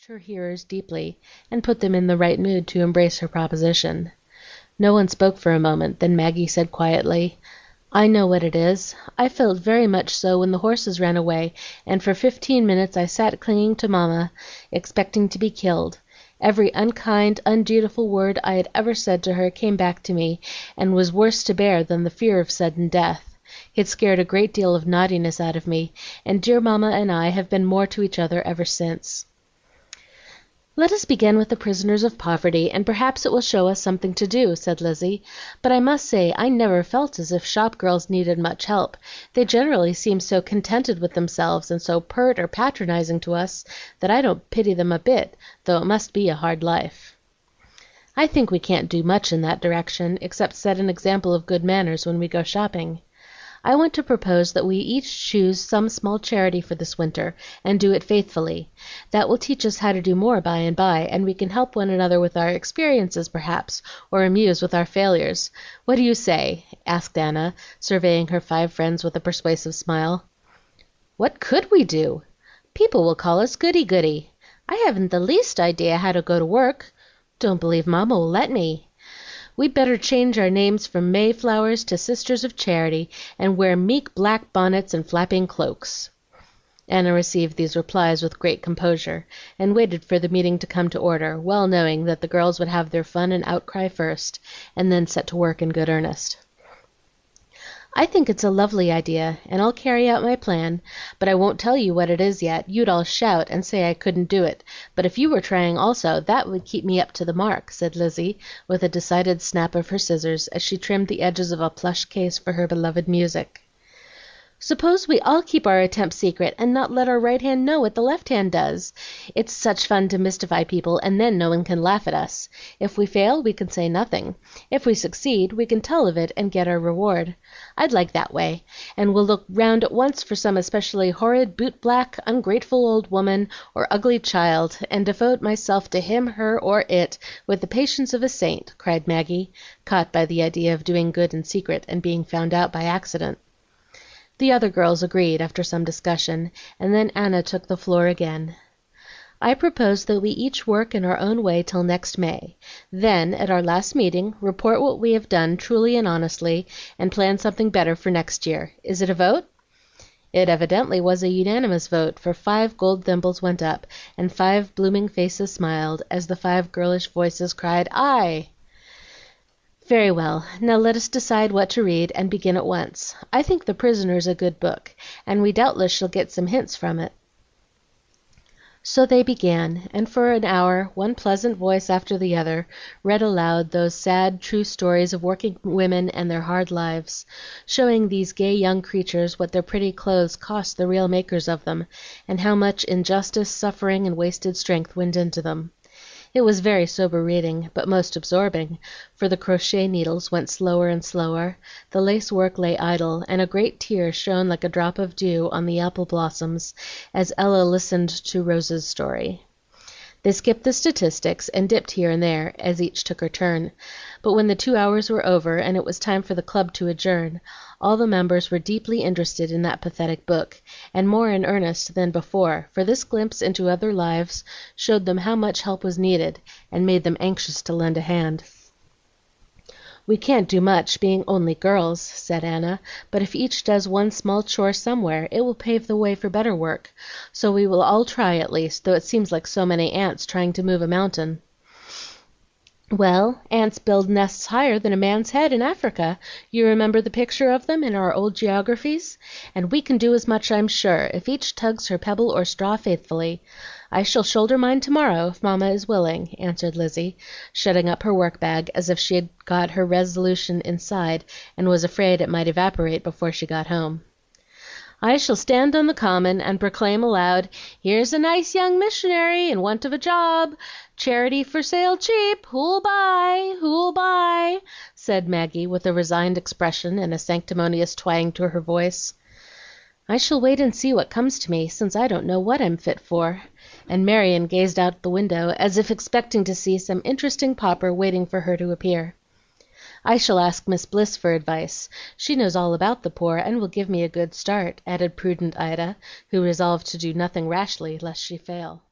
touched her hearers deeply, and put them in the right mood to embrace her proposition. No one spoke for a moment, then Maggie said quietly, "I know what it is. I felt very much so when the horses ran away, and for 15 minutes I sat clinging to Mamma, expecting to be killed. Every unkind, undutiful word I had ever said to her came back to me, and was worse to bear than the fear of sudden death. It scared a great deal of naughtiness out of me, and dear Mamma and I have been more to each other ever since." "Let us begin with the prisoners of poverty, and perhaps it will show us something to do," said Lizzie. "But I must say I never felt as if shop girls needed much help. They generally seem so contented with themselves, and so pert or patronizing to us, that I don't pity them a bit, though it must be a hard life." "I think we can't do much in that direction, except set an example of good manners when we go shopping. I want to propose that we each choose some small charity for this winter, and do it faithfully. That will teach us how to do more by and by, and we can help one another with our experiences, perhaps, or amuse with our failures. What do you say?" asked Anna, surveying her 5 friends with a persuasive smile. "What could we do? People will call us goody-goody. I haven't the least idea how to go to work. Don't believe Mamma will let me. We'd better change our names from Mayflowers to Sisters of Charity, and wear meek black bonnets and flapping cloaks." Anna received these replies with great composure, and waited for the meeting to come to order, well knowing that the girls would have their fun and outcry first, and then set to work in good earnest. "I think it's a lovely idea, and I'll carry out my plan, but I won't tell you what it is yet. You'd all shout and say I couldn't do it, but if you were trying also, that would keep me up to the mark," said Lizzie, with a decided snap of her scissors as she trimmed the edges of a plush case for her beloved music. "Suppose we all keep our attempt secret, and not let our right hand know what the left hand does? It's such fun to mystify people, and then no one can laugh at us. If we fail, we can say nothing. If we succeed, we can tell of it and get our reward. I'd like that way, and we'll look round at once for some especially horrid, boot-black, ungrateful old woman or ugly child, and devote myself to him, her, or it with the patience of a saint," cried Maggie, caught by the idea of doing good in secret and being found out by accident. The other girls agreed after some discussion, and then Anna took the floor again. "I propose that we each work in our own way till next May. Then, at our last meeting, report what we have done truly and honestly, and plan something better for next year. Is it a vote?" It evidently was a unanimous vote, for 5 gold thimbles went up, and 5 blooming faces smiled, as the 5 girlish voices cried, "Aye!" "Very well. Now let us decide what to read, and begin at once. I think The Prisoner's a good book, and we doubtless shall get some hints from it." So they began, and for an hour one pleasant voice after the other read aloud those sad, true stories of working women and their hard lives, showing these gay young creatures what their pretty clothes cost the real makers of them, and how much injustice, suffering, and wasted strength went into them. It was very sober reading, but most absorbing, for the crochet needles went slower and slower, the lace work lay idle, and a great tear shone like a drop of dew on the apple blossoms as Ella listened to Rose's story. They skipped the statistics and dipped here and there as each took her turn, but when the 2 hours were over and it was time for the club to adjourn, all the members were deeply interested in that pathetic book, and more in earnest than before, for this glimpse into other lives showed them how much help was needed, and made them anxious to lend a hand. "We can't do much, being only girls," said Anna, "but if each does one small chore somewhere, it will pave the way for better work. So we will all try at least, though it seems like so many ants trying to move a mountain." "Well, ants build nests higher than a man's head in Africa. You remember the picture of them in our old geographies? And we can do as much, I'm sure, if each tugs her pebble or straw faithfully. I shall shoulder mine tomorrow, if Mamma is willing," answered Lizzie, shutting up her work bag as if she had got her resolution inside and was afraid it might evaporate before she got home. "I shall stand on the common and proclaim aloud, 'Here's a nice young missionary in want of a job. Charity for sale cheap. Who'll buy? Who'll buy?'" said Maggie, with a resigned expression and a sanctimonious twang to her voice. "I shall wait and see what comes to me, since I don't know what I'm fit for," and Marion gazed out the window as if expecting to see some interesting pauper waiting for her to appear. "I shall ask Miss Bliss for advice. She knows all about the poor, and will give me a good start," added prudent Ida, who resolved to do nothing rashly lest she fail.